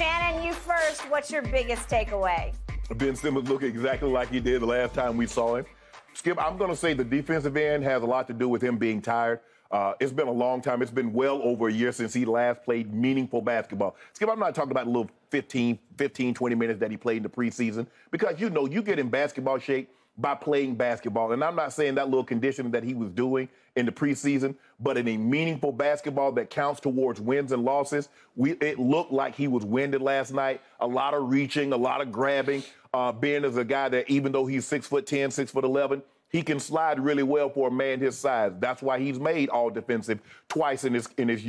Shannon, you first. What's your biggest takeaway? Ben Simmons looked exactly like he did the last time we saw him. Skip, I'm going to say the defensive end has a lot to do with him being tired. It's been a long time. It's been well over a year since he last played meaningful basketball. Skip, I'm not talking about the little 15, 20 minutes that he played in the preseason, because, you know, you get in basketball shape by playing basketball. And I'm not saying that little conditioning that he was doing in the preseason, but in a meaningful basketball that counts towards wins and losses, it looked like he was winded last night. A lot of reaching, a lot of grabbing. Ben is a guy that, even though he's 6'10", 6'11", he can slide really well for a man his size. That's why he's made all defensive twice in his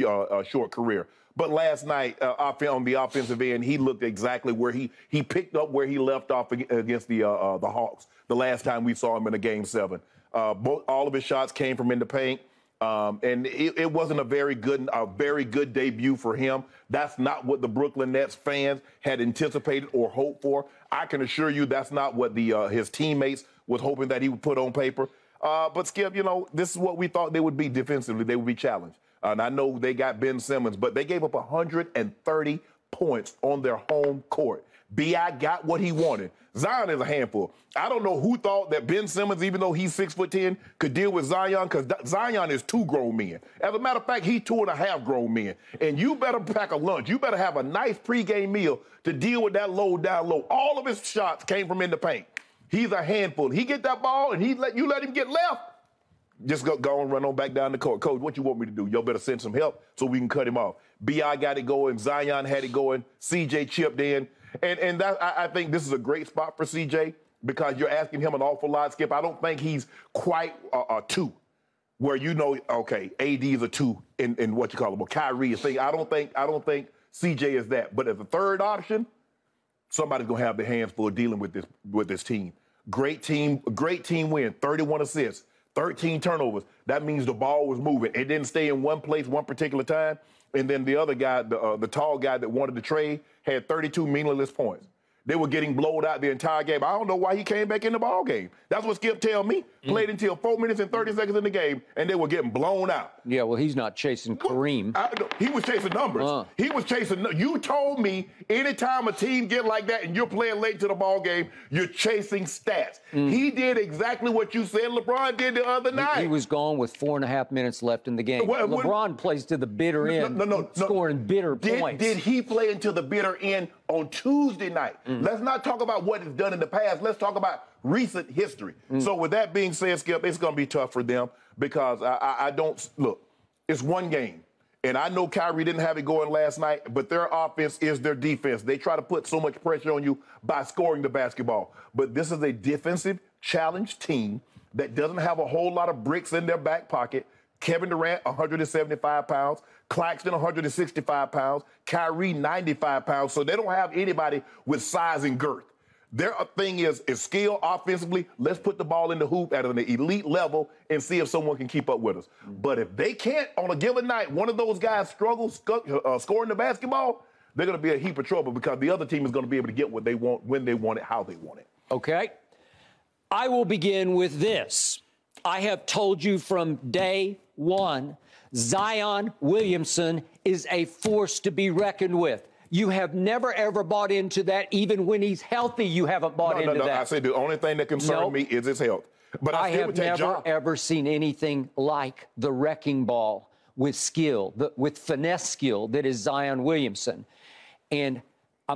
short career. But last night, on the offensive end, he looked exactly where he picked up where he left off against the Hawks the last time we saw him in a Game 7. All of his shots came from in the paint. And it wasn't a very good debut for him. That's not what the Brooklyn Nets fans had anticipated or hoped for. I can assure you that's not what his teammates was hoping that he would put on paper. But Skip, you know, this is what we thought they would be defensively. They would be challenged. And I know they got Ben Simmons, but they gave up 130 points on their home court. B.I. got what he wanted. Zion is a handful. I don't know who thought that Ben Simmons, even though he's 6'10", could deal with Zion, because Zion is 2 grown men. As a matter of fact, he's 2.5 grown men. And you better pack a lunch. You better have a nice pregame meal to deal with that low down low. All of his shots came from in the paint. He's a handful. He get that ball and you let him get left, just go and run on back down the court. Coach, what you want me to do? Y'all better send some help so we can cut him off. B.I. got it going. Zion had it going. C.J. chipped in. And I think this is a great spot for C.J. because you're asking him an awful lot, Skip. I don't think he's quite a 2, where you know, okay, AD is a 2 in what you call it. Well, Kyrie is saying, I don't think C.J. is that. But as a third option, somebody's going to have their hands full dealing with this team. Great team win, 31 assists, 13 turnovers. That means the ball was moving. It didn't stay in one place one particular time. And then the other guy, the tall guy that wanted to trade, had 32 meaningless points. They were getting blowed out the entire game. I don't know why he came back in the ball game. That's what Skip tell me. Played until 4 minutes and 30 seconds in the game, and they were getting blown out. Yeah, well, he's not chasing Kareem. He was chasing numbers. He was chasing. You told me anytime a team get like that and you're playing late to the ball game, you're chasing stats. He did exactly what you said LeBron did the other night. He was gone with 4.5 minutes left in the game. LeBron plays to the bitter end, scoring bitter points. Did he play until the bitter end on Tuesday night? Let's not talk about what is done in the past. Let's talk about recent history. So with that being said, Skip, it's going to be tough for them because I don't – look, it's one game. And I know Kyrie didn't have it going last night, but their offense is their defense. They try to put so much pressure on you by scoring the basketball. But this is a defensive challenged team that doesn't have a whole lot of bricks in their back pocket. Kevin Durant, 175 pounds. Claxton, 165 pounds. Kyrie, 95 pounds. So they don't have anybody with size and girth. Their thing is skill offensively. Let's put the ball in the hoop at an elite level and see if someone can keep up with us. But if they can't, on a given night, one of those guys struggles scoring the basketball, they're going to be a heap of trouble because the other team is going to be able to get what they want, when they want it, how they want it. Okay. I will begin with this. I have told you from day one, Zion Williamson is a force to be reckoned with. You have never, ever bought into that. Even when he's healthy, you haven't bought into that. I said the only thing that concerns me is his health. But I have never, ever seen anything like the wrecking ball with skill, with finesse skill that is Zion Williamson. And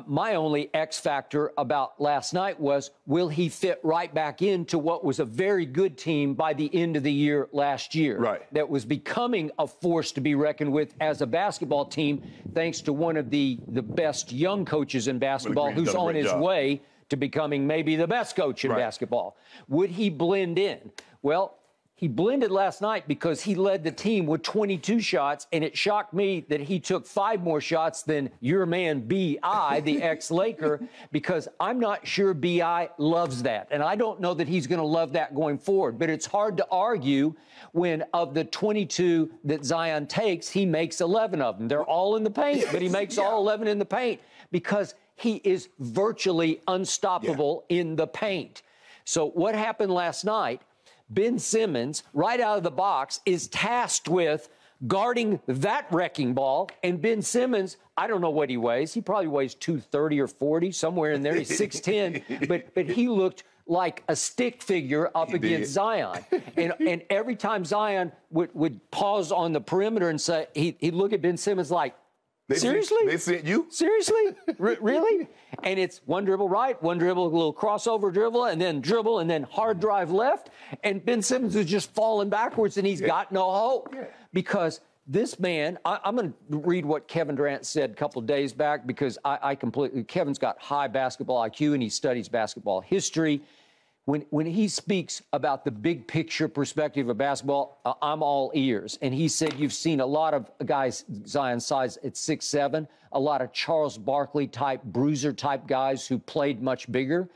my only X factor about last night was, will he fit right back into what was a very good team by the end of the year last year? Right. That was becoming a force to be reckoned with as a basketball team, thanks to one of the best young coaches in basketball who's on his way to becoming maybe the best coach in basketball. Would he blend in? Well, he blended last night because he led the team with 22 shots, and it shocked me that he took 5 more shots than your man B.I., the ex-Laker, because I'm not sure B.I. loves that. And I don't know that he's going to love that going forward. But it's hard to argue when of the 22 that Zion takes, he makes 11 of them. They're all in the paint, but he makes all 11 in the paint because he is virtually unstoppable in the paint. So what happened last night? Ben Simmons, right out of the box, is tasked with guarding that wrecking ball. And Ben Simmons, I don't know what he weighs. He probably weighs 230 or 40, somewhere in there. He's 6'10", but he looked like a stick figure up against Zion. And every time Zion would pause on the perimeter and say, he'd look at Ben Simmons like, seriously? They sent you? Seriously? Really? And it's one dribble right, one dribble, a little crossover dribble, and then hard drive left. And Ben Simmons is just falling backwards, and he's got no hope. Because this man, I'm going to read what Kevin Durant said a couple of days back, because Kevin's got high basketball IQ, and he studies basketball history. When he speaks about the big picture perspective of basketball, I'm all ears. And he said you've seen a lot of guys Zion's size at 6'7", a lot of Charles Barkley type, bruiser type guys who played much bigger.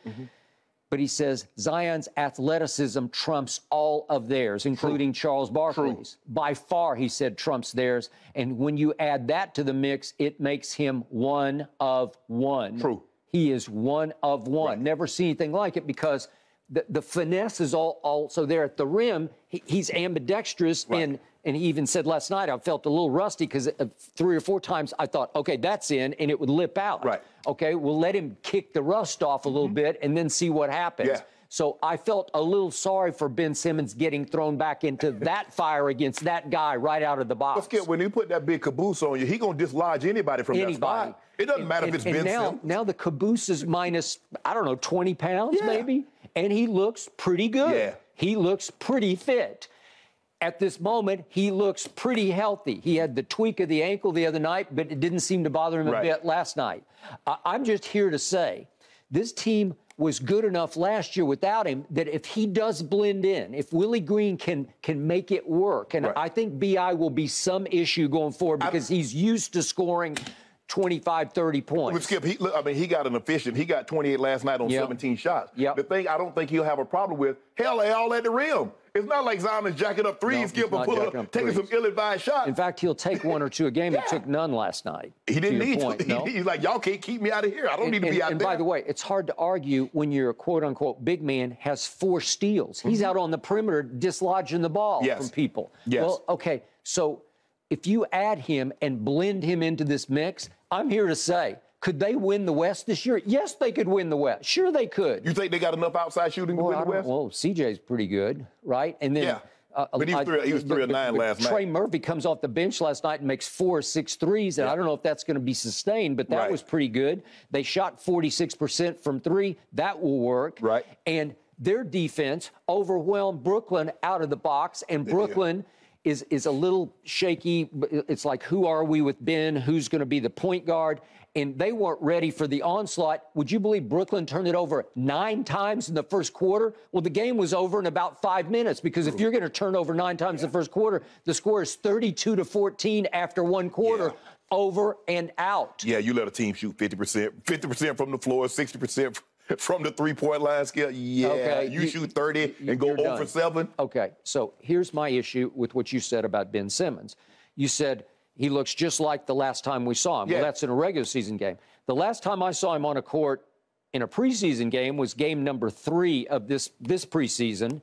But he says Zion's athleticism trumps all of theirs, including Charles Barkley's. By far, he said, trumps theirs. And when you add that to the mix, it makes him one of one. He is one of one. Never seen anything like it, because the finesse is also there at the rim. He's ambidextrous, and he even said last night, I felt a little rusty because 3 or 4 times I thought, okay, that's in, and it would lip out. Okay, we'll let him kick the rust off a little bit and then see what happens. So I felt a little sorry for Ben Simmons getting thrown back into that fire against that guy right out of the box. But Skip, when he put that big caboose on you, he going to dislodge anybody from that spot. It doesn't matter if it's Ben Simmons. Now the caboose is minus, I don't know, 20 pounds maybe. And he looks pretty good. He looks pretty fit. At this moment, he looks pretty healthy. He had the tweak of the ankle the other night, but it didn't seem to bother him a bit last night. I'm just here to say this team was good enough last year without him that if he does blend in, if Willie Green can make it work, and I think B.I. will be some issue going forward because he's used to scoring 25, 30 points. But Skip, he got an efficient. He got 28 last night on 17 shots. The thing I don't think he'll have a problem with, hell, they all at the rim. It's not like Zion is jacking up threes, Skip, and taking some ill-advised shots. In fact, he'll take 1 or 2 a game. He took none last night. He didn't need to. He's like, y'all can't keep me out of here. I don't need to be out there. And by the way, it's hard to argue when your quote-unquote big man has 4 steals. He's out on the perimeter dislodging the ball from people. Well, okay, so if you add him and blend him into this mix, I'm here to say, could they win the West this year? Yes, they could win the West. Sure, they could. You think they got enough outside shooting to win the West? Well, CJ's pretty good, right? And then, but he was 3 of 9 last night. Trey Murphy comes off the bench last night and makes 4 or 6 threes, and I don't know if that's going to be sustained, but that was pretty good. They shot 46% from 3. That will work. And their defense overwhelmed Brooklyn out of the box, and Brooklyn is a little shaky. It's like, who are we with Ben? Who's going to be the point guard? And they weren't ready for the onslaught. Would you believe Brooklyn turned it over 9 times in the first quarter? Well, the game was over in about 5 minutes, because if you're going to turn over 9 times in the first quarter, the score is 32-14 after 1 quarter. Over and out. You let a team shoot 50% from the floor, 60% from the 3-point line, Skip. You shoot 30 and go 0 for 7. Okay, so here's my issue with what you said about Ben Simmons. You said he looks just like the last time we saw him. Well, that's in a regular season game. The last time I saw him on a court in a preseason game was game number 3 of this preseason.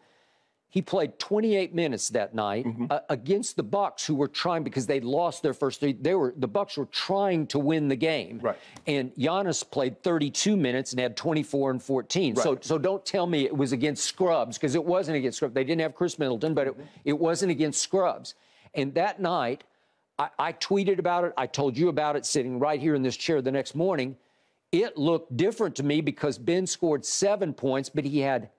He played 28 minutes that night against the Bucks, who were trying, because they'd lost their first 3. The Bucks were trying to win the game. And Giannis played 32 minutes and had 24 and 14. So don't tell me it was against scrubs, because it wasn't against scrubs. They didn't have Chris Middleton, but it wasn't against scrubs. And that night, I tweeted about it. I told you about it sitting right here in this chair the next morning. It looked different to me because Ben scored 7 points, but he had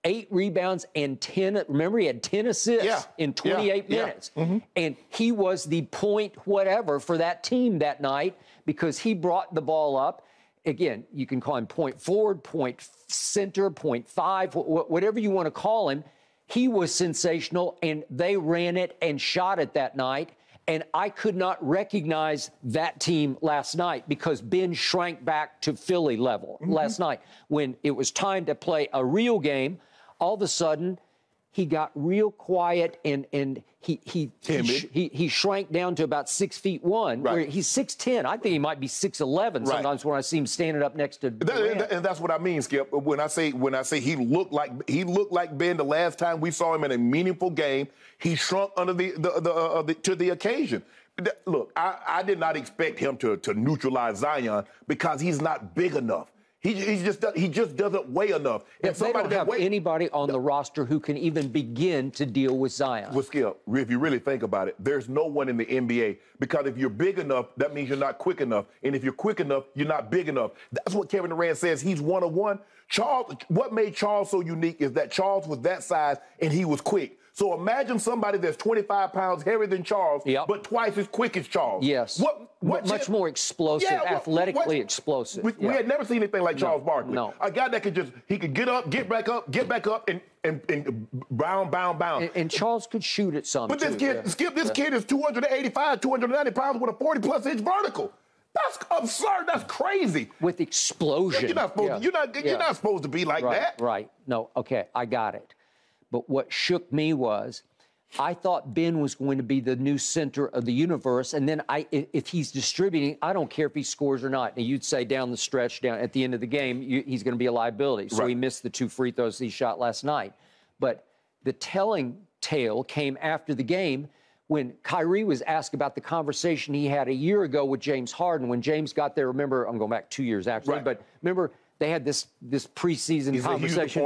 8 rebounds and 10. Remember, he had 10 assists in 28 minutes. And he was the point whatever for that team that night, because he brought the ball up. Again, you can call him point forward, point center, point 5, whatever you want to call him. He was sensational, and they ran it and shot it that night. And I could not recognize that team last night because Ben shrank back to Philly level last night. When it was time to play a real game, all of a sudden, he got real quiet and he shrank down to about 6'1", where he's 6'10". I think he might be 6'11" sometimes when I see him standing up next to Durant. And that's what I mean, Skip. When I say he looked like Ben the last time we saw him in a meaningful game, he shrunk under to the occasion. Look, I did not expect him to neutralize Zion because he's not big enough. He just doesn't weigh enough. And they don't have anybody on the roster who can even begin to deal with Zion. Well, Skip, if you really think about it, there's no one in the NBA because if you're big enough, that means you're not quick enough. And if you're quick enough, you're not big enough. That's what Kevin Durant says. He's one of one. What made Charles so unique is that Charles was that size and he was quick. So imagine somebody that's 25 pounds heavier than Charles, but twice as quick as Charles. Yes. Much more explosive, athletically explosive. We had never seen anything like Charles Barkley. No. A guy that could get up, get back up, and bound. And Charles could shoot at some. But this kid, Skip, this kid is 285, 290 pounds with a 40-plus inch vertical. That's absurd. That's crazy. With explosion. You're not supposed to be like that. Right. No. Okay. I got it. But what shook me was I thought Ben was going to be the new center of the universe. And then if he's distributing, I don't care if he scores or not. And you'd say down the stretch, down at the end of the game, he's going to be a liability. So he missed the 2 free throws he shot last night. But the telling tale came after the game when Kyrie was asked about the conversation he had a year ago with James Harden. When James got there, remember, I'm going back 2 years actually, but remember, they had this preseason conversation.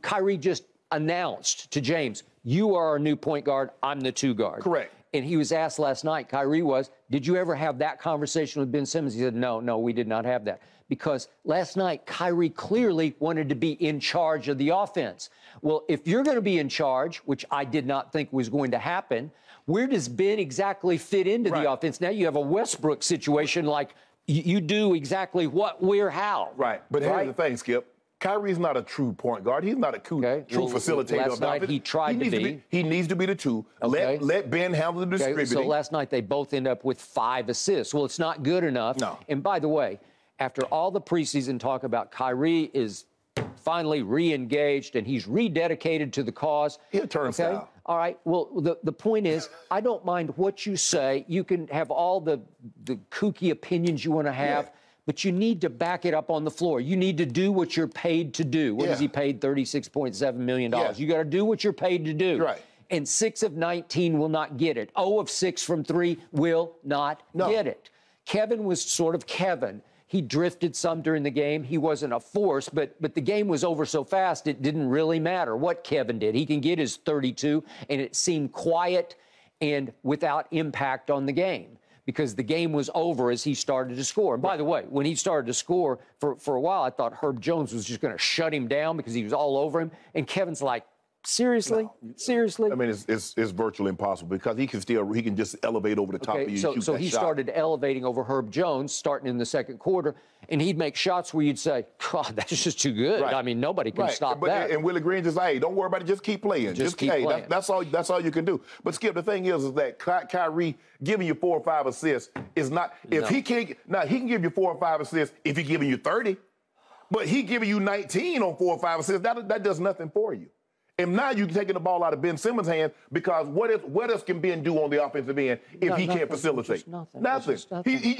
Kyrie just announced to James, "You are our new point guard. I'm the 2 guard." Correct. And he was asked last night, Kyrie was, "Did you ever have that conversation with Ben Simmons?" He said, "No, we did not have that." Because last night, Kyrie clearly wanted to be in charge of the offense. Well, if you're going to be in charge, which I did not think was going to happen, where does Ben exactly fit into the offense? Now you have a Westbrook situation like, you do exactly what, where, how. Right. But here's the thing, Skip. Kyrie's not a true point guard. He's not a true facilitator. Last night he tried to be. He needs to be the 2. Let Ben handle the distributing. So last night they both end up with 5 assists. Well, it's not good enough. No. And by the way, after all the preseason talk about Kyrie is finally re-engaged and he's rededicated to the cause. He'll turn style. All right. Well, the point is, I don't mind what you say. You can have all the kooky opinions you want to have, but you need to back it up on the floor. You need to do what you're paid to do. What is he paid? $36.7 million. You got to do what you're paid to do. Right. And 6 of 19 will not get it. 0 of 6 from 3 will not get it. Kevin was sort of Kevin. He drifted some during the game. He wasn't a force, but the game was over so fast it didn't really matter what Kevin did. He can get his 32, and it seemed quiet and without impact on the game because the game was over as he started to score. And by the way, when he started to score, for a while, I thought Herb Jones was just going to shut him down because he was all over him. And Kevin's like, seriously? No. Seriously? I mean, it's virtually impossible because he can just elevate over the top of you. So he started elevating over Herb Jones starting in the second quarter, and he'd make shots where you'd say, God, that's just too good. I mean, nobody can stop that. And Willie Green just like, hey, don't worry about it, just keep playing. Just keep playing. That's all you can do. But Skip, the thing is that Kyrie giving you 4 or 5 assists is not he can give you 4 or 5 assists if he's giving you 30. But he giving you 19 on 4 or 5 assists, that does nothing for you. And now you're taking the ball out of Ben Simmons' hands because what else can Ben do on the offensive end if he can't facilitate? Nothing. I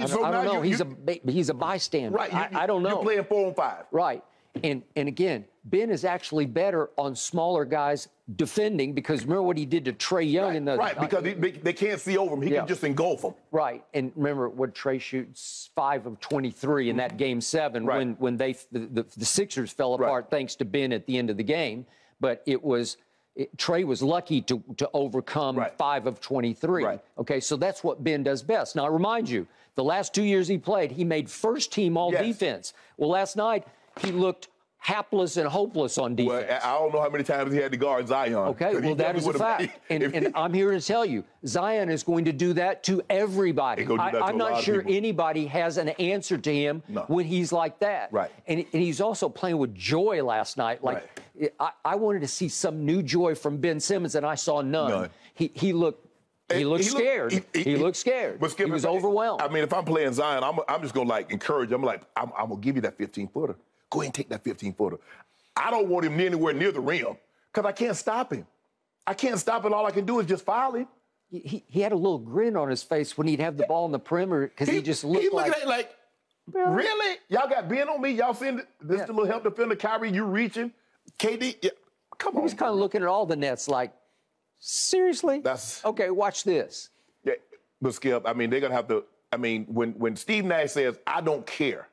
don't know. He's a bystander. Right. I don't know. You're playing 4 on 5. Right. And again, Ben is actually better on smaller guys defending because remember what he did to Trae Young in the because they can't see over him. He can just engulf them. Right. And remember what Trae shoots 5 of 23 in that game 7 when the Sixers fell apart thanks to Ben at the end of the game. But Trae was lucky to overcome 5 of 23. Right. Okay, so that's what Ben does best. Now, I remind you, the last 2 years he played, he made first team all defense. Well, last night he looked hapless and hopeless on defense. Well, I don't know how many times he had to guard Zion. Okay, well, that is a fact. And I'm here to tell you, Zion is going to do that to everybody. I'm not sure anybody has an answer to him when he's like that. Right. And he's also playing with joy last night. Like, I wanted to see some new joy from Ben Simmons, and I saw none. He looked scared. He looked scared. But Skip, he was overwhelmed. I mean, if I'm playing Zion, I'm just going to, encourage him. I'm going to give you that 15-footer. Go ahead and take that 15-footer. I don't want him anywhere near the rim Because I can't stop him. I can't stop it. All I can do is just foul him. He had a little grin on his face when he'd have the ball in the perimeter because he just looked like... Looking at it like, really? Y'all got Ben on me? Y'all seeing this little help defender, Kyrie, you reaching? KD? Yeah. Come on. He's kind of looking at all the Nets like, seriously? Okay, watch this. Yeah, but Skip, I mean, they're going to have to... I mean, when Steve Nash says, I don't care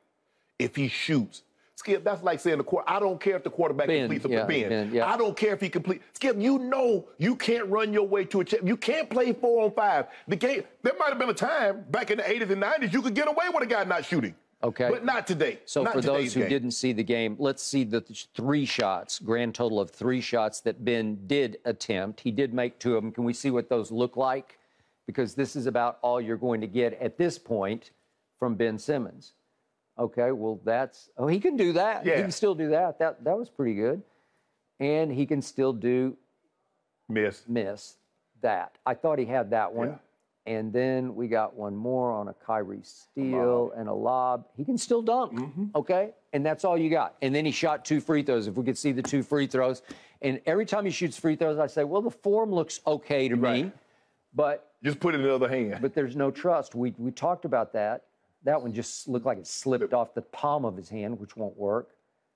if he shoots, Skip, that's like saying I don't care if the quarterback completes a Ben. I don't care if he completes. Skip, you know you can't run your way to a chip. You can't play 4-on-5. The game, there might have been a time back in the 80s and 90s you could get away with a guy not shooting. Okay. But not today. So not for those who game. didn't see the game, let's see the 3 shots, grand total of 3 shots that Ben did attempt. He did make 2 of them. Can we see what those look like? Because this is about all you're going to get at this point from Ben Simmons. Okay, well, that's... Oh, he can do that. Yeah. He can still do that. That was pretty good. And he can still do... Miss that. I thought he had that one. Yeah. And then we got one more on a Kyrie steal and a lob. He can still dunk, okay? And that's all you got. And then he shot 2 free throws. If we could see the 2 free throws. And every time he shoots free throws, I say, well, the form looks okay to me. But... Just put it in the other hand. But there's no trust. We talked about that. That one just looked like it slipped off the palm of his hand, which won't work.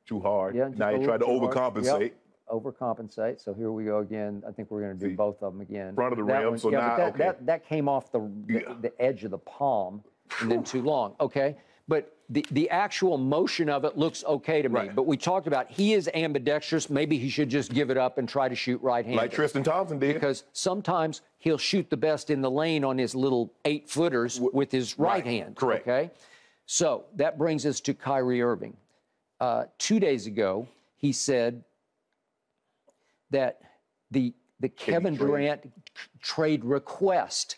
Too hard. Yeah, now you tried to overcompensate. Yep. Overcompensate. So here we go again. I think we're going to do both of them again. Front of the rim. So now, that came off the edge of the palm and then too long. Okay. But the actual motion of it looks okay to me. Right. But we talked about he is ambidextrous. Maybe he should just give it up and try to shoot right-handed. Like Tristan Thompson did. Because sometimes he'll shoot the best in the lane on his little 8-footers with his right hand. Correct. Okay. So that brings us to Kyrie Irving. 2 days ago, he said that the Kevin Durant trade request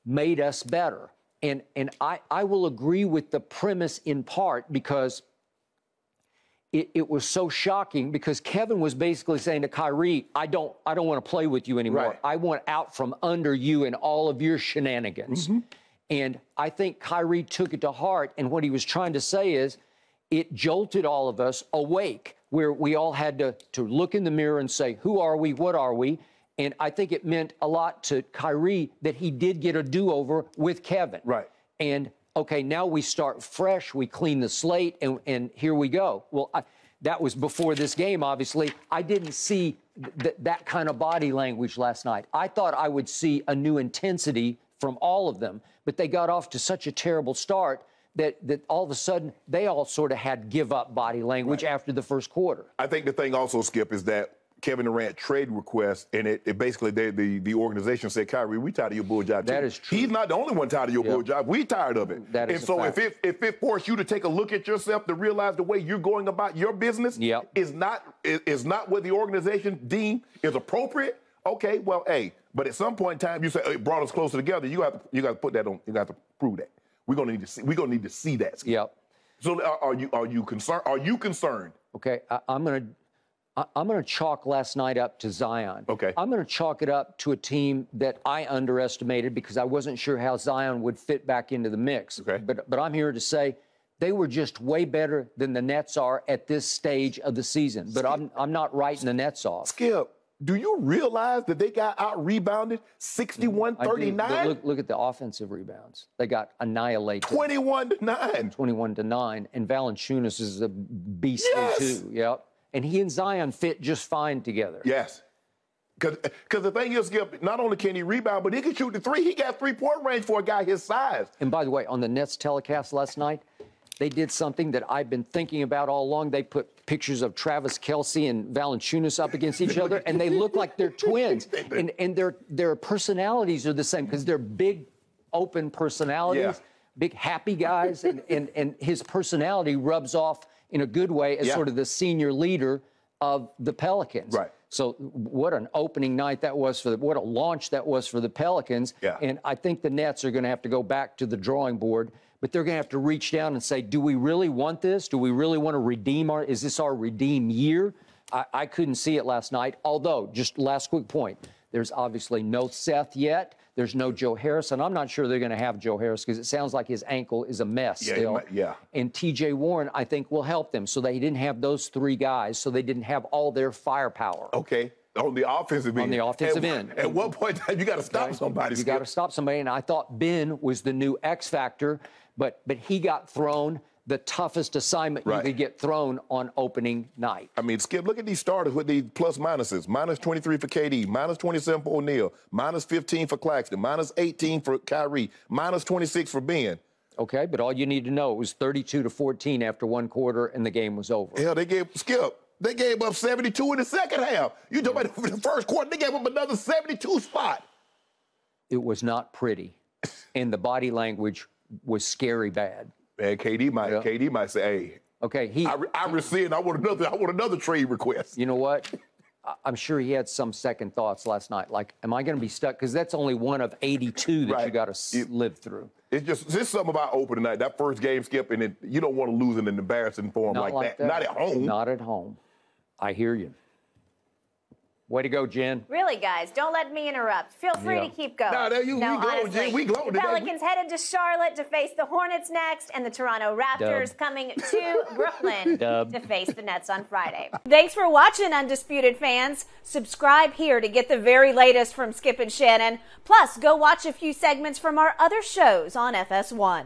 made us better. And I will agree with the premise in part because it was so shocking because Kevin was basically saying to Kyrie, I don't want to play with you anymore. Right. I want out from under you and all of your shenanigans. And I think Kyrie took it to heart. And what he was trying to say is it jolted all of us awake, where we all had to look in the mirror and say, who are we? What are we? And I think it meant a lot to Kyrie that he did get a do-over with Kevin. Right. And, okay, now we start fresh. We clean the slate, and here we go. Well, that was before this game, obviously. I didn't see that kind of body language last night. I thought I would see a new intensity from all of them, but they got off to such a terrible start that all of a sudden they all sort of had give-up body language after the first quarter. I think the thing also, Skip, is that Kevin Durant trade request, and it basically the organization said, Kyrie, we tired of your bull job too. That is true. He's not the only one tired of your bull job. We tired of it. That is and so if it forced you to take a look at yourself to realize the way you're going about your business is not what the organization deemed is appropriate. Okay, well, hey, but at some point in time, you say it brought us closer together. You got to put that on. You got to prove that. We're gonna need to see that. Skip. Yep. So are you concerned? Are you concerned? Okay, I'm gonna chalk last night up to Zion. Okay. I'm gonna chalk it up to a team that I underestimated because I wasn't sure how Zion would fit back into the mix. Okay. But I'm here to say they were just way better than the Nets are at this stage of the season. But I'm not writing the Nets off. Skip, do you realize that they got out-rebounded 61-39? Look at the offensive rebounds. They got annihilated. 21-9. 21-9. And Valanciunas is a beast too. Yep. And he and Zion fit just fine together. Yes. Because the thing is, Skip, not only can he rebound, but he can shoot the three. He got three-point range for a guy his size. And by the way, on the Nets telecast last night, they did something that I've been thinking about all along. They put pictures of Travis Kelce and Valanciunas up against each other, and they look like they're twins. And their personalities are the same because they're big, open personalities, big, happy guys, and his personality rubs off in a good way as sort of the senior leader of the Pelicans. Right. So what an opening night that was what a launch that was for the Pelicans. Yeah. And I think the Nets are going to have to go back to the drawing board, but they're going to have to reach down and say, do we really want this? Do we really want to redeem is this our redeem year? I couldn't see it last night. Although, just last quick point, there's obviously no Seth yet. There's no Joe Harris, and I'm not sure they're going to have Joe Harris because it sounds like his ankle is a mess still. And T.J. Warren, I think, will help them. So they didn't have those three guys, so they didn't have all their firepower. Okay. On the offensive end. On the offensive end. At one point in time, you got to stop somebody. You got to stop somebody. And I thought Ben was the new X factor, but he got thrown the toughest assignment you could get thrown on opening night. I mean, Skip, look at these starters with these plus minuses. Minus 23 for KD, minus 27 for O'Neal, minus 15 for Claxton, minus 18 for Kyrie, minus 26 for Ben. Okay, but all you need to know, it was 32-14 after one quarter, and the game was over. Hell, they gave up 72 in the second half. You talking about the first quarter, they gave up another 72 spot. It was not pretty, and the body language was scary bad. Man, KD might say, "Hey, okay, I rescind. I want another trade request." You know what? I'm sure he had some second thoughts last night. Like, am I going to be stuck? Because that's only one of 82 that you got to live through. It's just something about opening night. That first game, Skip, and you don't want to lose in an embarrassing form like that. Not at home. Not at home. I hear you. Way to go, Jen. Really, guys, don't let me interrupt. Feel free to keep going. We glow, Jen. We glow the today. Pelicans headed to Charlotte to face the Hornets next, and the Toronto Raptors coming to Brooklyn to face the Nets on Friday. Thanks for watching, Undisputed fans. Subscribe here to get the very latest from Skip and Shannon. Plus, go watch a few segments from our other shows on FS1.